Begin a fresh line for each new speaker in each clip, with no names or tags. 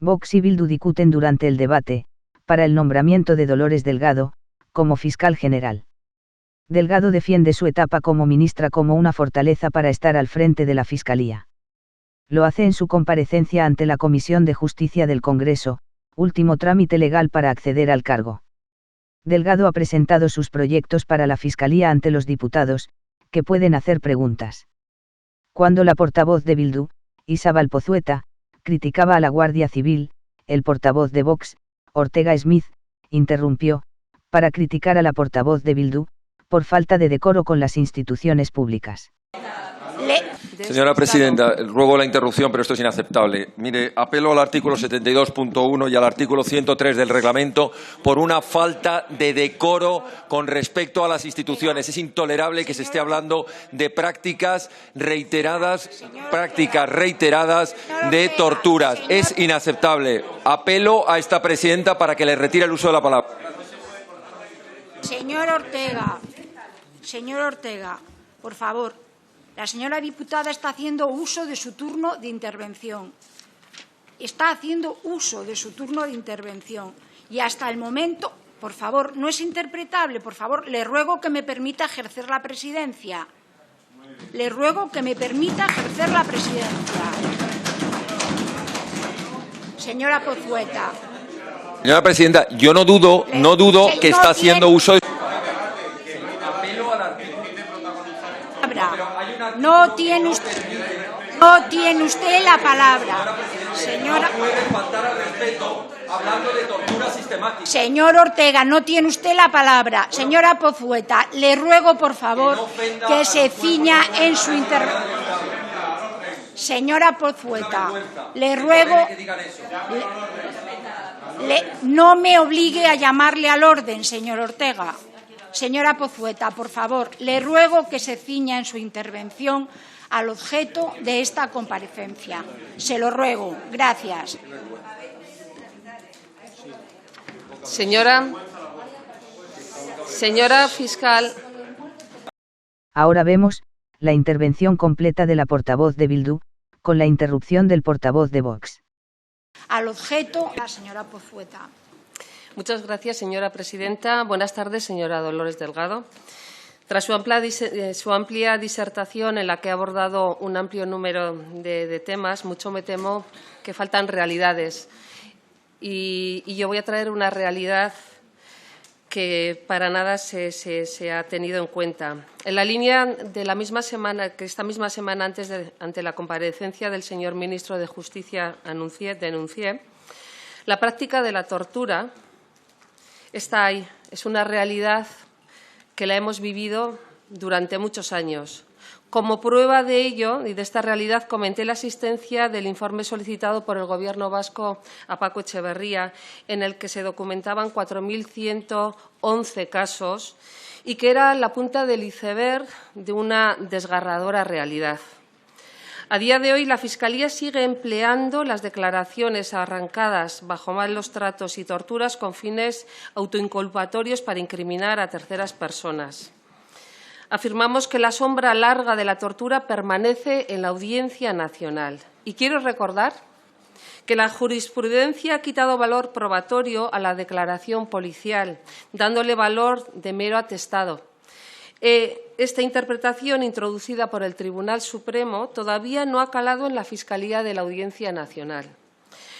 Vox y Bildu discuten durante el debate, para el nombramiento de Dolores Delgado, como fiscal general. Delgado defiende su etapa como ministra como una fortaleza para estar al frente de la Fiscalía. Lo hace en su comparecencia ante la Comisión de Justicia del Congreso, último trámite legal para acceder al cargo. Delgado ha presentado sus proyectos para la Fiscalía ante los diputados, que pueden hacer preguntas. Cuando la portavoz de Bildu, Isabel Pozueta, criticaba a la Guardia Civil, el portavoz de Vox, Ortega Smith, interrumpió, para criticar a la portavoz de Bildu, por falta de decoro con las instituciones públicas.
Señora presidenta, ruego la interrupción, pero esto es inaceptable. Mire, apelo al artículo 72.1 y al artículo 103 del reglamento por una falta de decoro con respecto a las instituciones. Es intolerable que se esté hablando de prácticas reiteradas de torturas. Es inaceptable. Apelo a esta presidenta para que le retire el uso de la palabra.
Señor Ortega, por favor. La señora diputada está haciendo uso de su turno de intervención. Y hasta el momento, por favor, no es interpretable. Por favor, le ruego que me permita ejercer la presidencia. Señora Pozueta.
Señora presidenta, yo no dudo que está haciendo uso de...
No tiene usted la palabra, señora. Señor Ortega, no tiene usted la palabra. Señora Pozueta, le ruego, por favor, que se ciña en su intervención. Señora Pozueta, le ruego. No me obligue a llamarle al orden, señor Ortega. Señora Pozueta, por favor, le ruego que se ciña en su intervención al objeto de esta comparecencia. Se lo ruego. Gracias.
Señora fiscal.
Ahora vemos la intervención completa de la portavoz de Bildu, con la interrupción del portavoz de Vox.
Al objeto, la señora Pozueta.
Muchas gracias, señora presidenta. Buenas tardes, señora Dolores Delgado. Tras su amplia disertación en la que ha abordado un amplio número de temas, mucho me temo que faltan realidades. Y yo voy a traer una realidad que para nada se ha tenido en cuenta. En la línea de la misma semana, que esta misma semana ante la comparecencia del señor ministro de Justicia denuncié, la práctica de la tortura está ahí, es una realidad que la hemos vivido durante muchos años. Como prueba de ello y de esta realidad, comenté la existencia del informe solicitado por el Gobierno vasco a Paco Etxeberria, en el que se documentaban 4.111 casos y que era la punta del iceberg de una desgarradora realidad. A día de hoy, la Fiscalía sigue empleando las declaraciones arrancadas bajo malos tratos y torturas con fines autoinculpatorios para incriminar a terceras personas. Afirmamos que la sombra larga de la tortura permanece en la Audiencia Nacional. Y quiero recordar que la jurisprudencia ha quitado valor probatorio a la declaración policial, dándole valor de mero atestado. Esta interpretación, introducida por el Tribunal Supremo, todavía no ha calado en la Fiscalía de la Audiencia Nacional.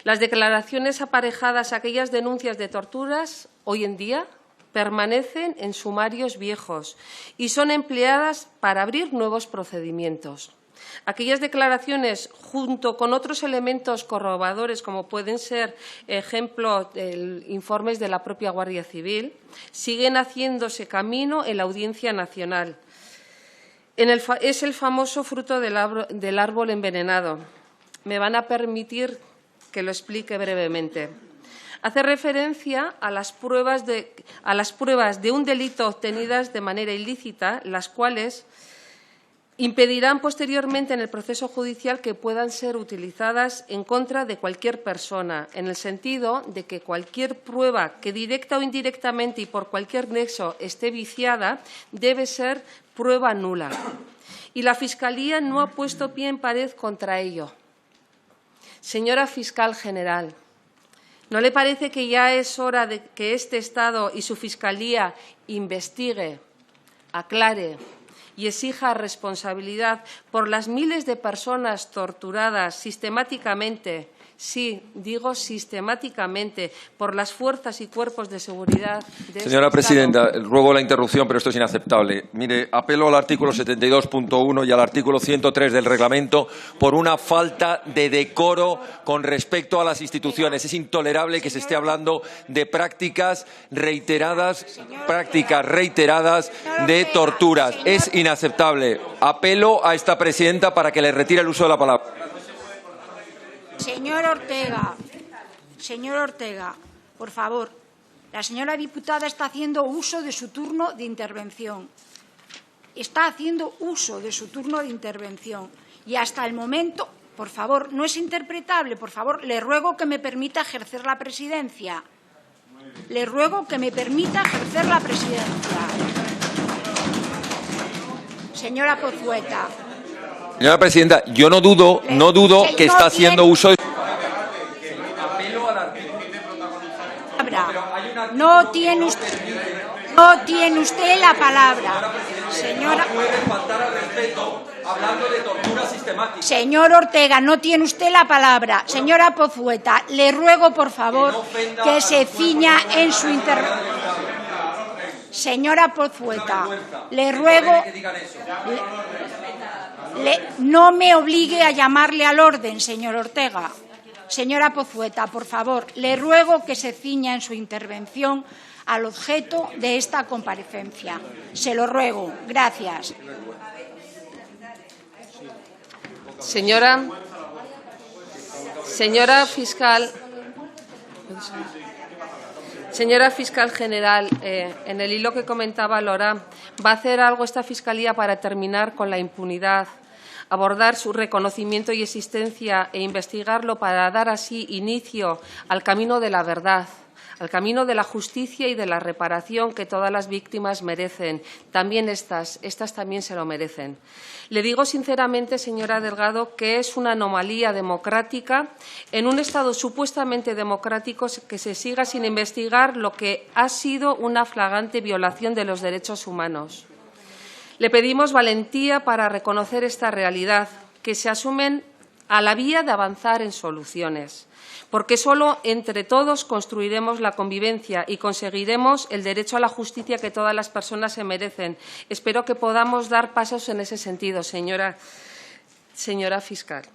Las declaraciones aparejadas a aquellas denuncias de torturas, hoy en día, permanecen en sumarios viejos y son empleadas para abrir nuevos procedimientos. Aquellas declaraciones, junto con otros elementos corroboradores, como pueden ser, ejemplo, informes de la propia Guardia Civil, siguen haciéndose camino en la Audiencia Nacional. Es el famoso fruto del árbol envenenado. Me van a permitir que lo explique brevemente. Hace referencia a las pruebas de un delito obtenidas de manera ilícita, las cuales impedirán posteriormente en el proceso judicial que puedan ser utilizadas en contra de cualquier persona, en el sentido de que cualquier prueba que directa o indirectamente y por cualquier nexo esté viciada debe ser prueba nula. Y la Fiscalía no ha puesto pie en pared contra ello. Señora fiscal general, ¿No le parece que ya es hora de que este Estado y su Fiscalía investigue, aclare y exija responsabilidad por las miles de personas torturadas sistemáticamente? Sí, digo sistemáticamente, por las fuerzas y cuerpos de seguridad de
Señora
este
presidenta,
Estado.
ruego la interrupción, pero esto es inaceptable. Mire, apelo al artículo 72.1 y al artículo 103 del reglamento por una falta de decoro con respecto a las instituciones. Es intolerable que se esté hablando de prácticas reiteradas de torturas. Es inaceptable. Apelo a esta presidenta para que le retire el uso de la palabra.
Señor Ortega, por favor, la señora diputada está haciendo uso de su turno de intervención. Está haciendo uso de su turno de intervención. Y hasta el momento, por favor, no es interpretable. Por favor, le ruego que me permita ejercer la presidencia. Le ruego que me permita ejercer la presidencia. Señora Pozueta.
Señora presidenta, yo no dudo que está haciendo uso de...
No tiene usted la palabra. Señor Ortega, no tiene usted la palabra. Señora Pozueta, le ruego, por favor, que se ciña en su intervención. Señora Pozueta, le ruego... No me obligue a llamarle al orden, señor Ortega. Señora Pozueta, por favor, le ruego que se ciña en su intervención al objeto de esta comparecencia. Se lo ruego. Gracias.
Señora fiscal general, en el hilo que comentaba Lora, ¿va a hacer algo esta Fiscalía para terminar con la impunidad, abordar su reconocimiento y existencia e investigarlo para dar así inicio al camino de la verdad, al camino de la justicia y de la reparación que todas las víctimas merecen? También estas también se lo merecen. Le digo sinceramente, señora Delgado, que es una anomalía democrática en un Estado supuestamente democrático que se siga sin investigar lo que ha sido una flagrante violación de los derechos humanos. Le pedimos valentía para reconocer esta realidad, que se asumen a la vía de avanzar en soluciones, porque solo entre todos construiremos la convivencia y conseguiremos el derecho a la justicia que todas las personas se merecen. Espero que podamos dar pasos en ese sentido, señora fiscal.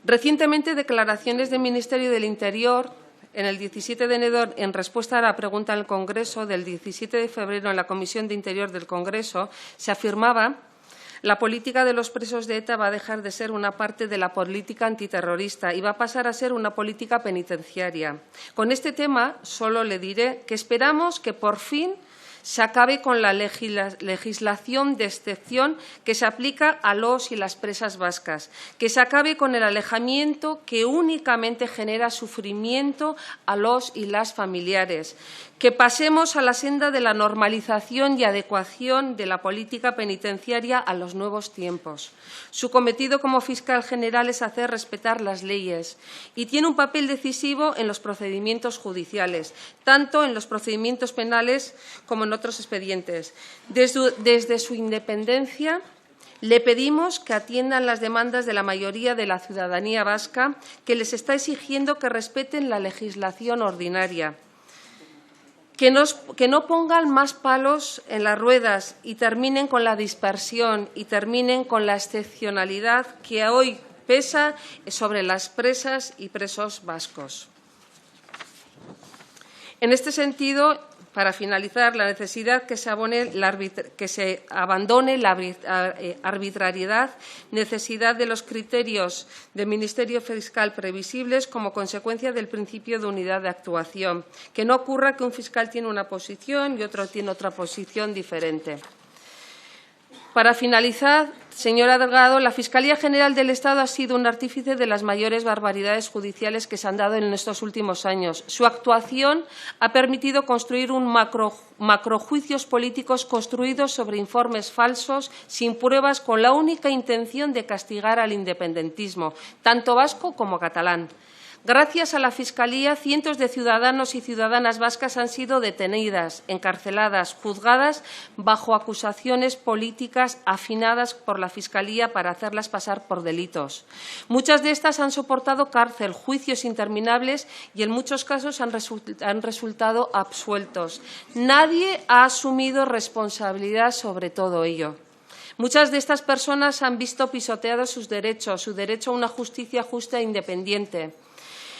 Recientemente, declaraciones del Ministerio del Interior, en el 17 de enero, en respuesta a la pregunta en el Congreso, del 17 de febrero en la Comisión de Interior del Congreso, se afirmaba: la política de los presos de ETA va a dejar de ser una parte de la política antiterrorista y va a pasar a ser una política penitenciaria. Con este tema solo le diré que esperamos que por fin se acabe con la legislación de excepción que se aplica a los y las presas vascas, que se acabe con el alejamiento que únicamente genera sufrimiento a los y las familiares, que pasemos a la senda de la normalización y adecuación de la política penitenciaria a los nuevos tiempos. Su cometido como fiscal general es hacer respetar las leyes y tiene un papel decisivo en los procedimientos judiciales, tanto en los procedimientos penales como en otros expedientes. Desde su independencia, le pedimos que atiendan las demandas de la mayoría de la ciudadanía vasca, que les está exigiendo que respeten la legislación ordinaria, que no pongan más palos en las ruedas y terminen con la dispersión y terminen con la excepcionalidad que hoy pesa sobre las presas y presos vascos. En este sentido, para finalizar, la necesidad que se abandone la arbitrariedad, necesidad de los criterios del Ministerio Fiscal previsibles como consecuencia del principio de unidad de actuación, que no ocurra que un fiscal tiene una posición y otro tiene otra posición diferente. Para finalizar, señora Delgado, la Fiscalía General del Estado ha sido un artífice de las mayores barbaridades judiciales que se han dado en estos últimos años. Su actuación ha permitido construir macrojuicios políticos construidos sobre informes falsos, sin pruebas, con la única intención de castigar al independentismo, tanto vasco como catalán. Gracias a la Fiscalía, cientos de ciudadanos y ciudadanas vascas han sido detenidas, encarceladas, juzgadas bajo acusaciones políticas afinadas por la Fiscalía para hacerlas pasar por delitos. Muchas de estas han soportado cárcel, juicios interminables y en muchos casos han resultado absueltos. Nadie ha asumido responsabilidad sobre todo ello. Muchas de estas personas han visto pisoteados sus derechos, su derecho a una justicia justa e independiente.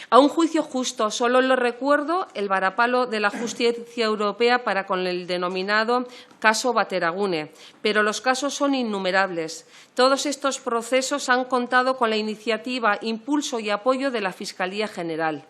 A un juicio justo, solo lo recuerdo el varapalo de la justicia europea para con el denominado caso Bateragune, pero los casos son innumerables. Todos estos procesos han contado con la iniciativa, impulso y apoyo de la Fiscalía General.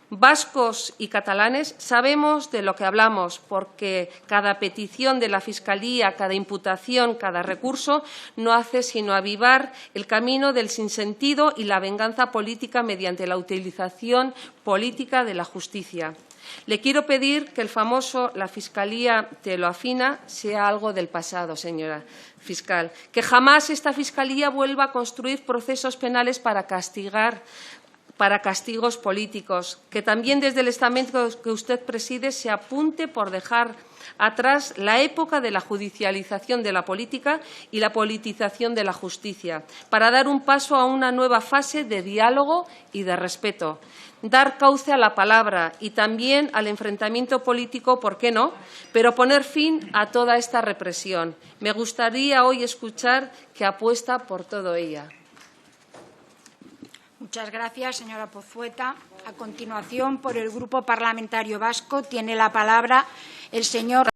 Vascos y catalanes sabemos de lo que hablamos, porque cada petición de la Fiscalía, cada imputación, cada recurso no hace sino avivar el camino del sinsentido y la venganza política mediante la utilización política de la justicia. Le quiero pedir que el famoso «la Fiscalía te lo afina» sea algo del pasado, señora fiscal. Que jamás esta Fiscalía vuelva a construir procesos penales para castigos políticos, que también desde el estamento que usted preside se apunte por dejar atrás la época de la judicialización de la política y la politización de la justicia, para dar un paso a una nueva fase de diálogo y de respeto. Dar cauce a la palabra y también al enfrentamiento político, ¿por qué no?, pero poner fin a toda esta represión. Me gustaría hoy escuchar que apuesta por todo ello.
Muchas gracias, señora Pozueta. A continuación, por el Grupo Parlamentario Vasco, tiene la palabra el señor